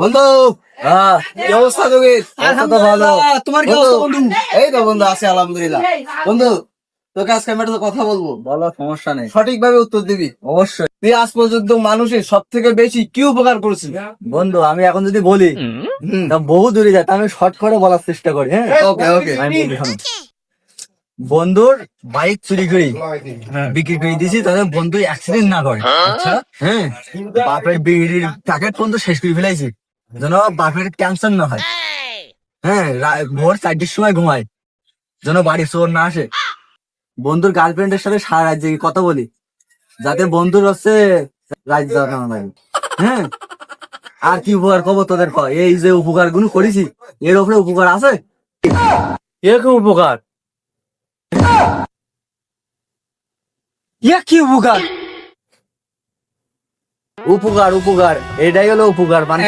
বন্ধু কি অবস্থা যোগের? তো ভালো। তোমার কি অবস্থা বন্ধু? এই তো বন্ধু আছে আলহামদুলিল্লাহ। বন্ধু তোকে আজকে আমি একটা কথা বলবো, বলো, সমস্যা নেই। সঠিকভাবে উত্তর দিবি। অবশ্যই তুই আজ পর্যন্ত মানুষের সব থেকে বেশি কি উপকার করেছিস? বন্ধু, আমি এখন যদি বলি হুম, তা বহু দূরে যায়, তা আমি শর্ট করে বলার চেষ্টা করি। হ্যাঁ, ওকে ওকে। আমি বলি, শোনো। বন্ধুর বাইক চুরি করি বিক্রি করে দিয়েছি, তাদের বন্ধু অ্যাক্সিডেন্ট না করে। আচ্ছা, হ্যাঁ, বাপের বিড়ির প্যাকেট পর্যন্ত শেষ করে ফেলাইছি যেন বাপের ক্যান্সার না হয়। হ্যাঁ, ভোর 4টার সময় ঘুমায় যেন বাড়ি চোর না আসে। বন্ধুর গার্লফ্রেন্ডের সাথে সারা রাত জেগে কথা বলি যাতে বন্ধুর হচ্ছে রাত জাগা না লাগে। হ্যাঁ, আর কি উপকার কব তোদের? এই যে উপকার গুলো করেছি, এর উপরে উপকার আছে? এরকম উপকার? কি উপকার? উপকার উপকার, এটাই হলো উপকার। মানে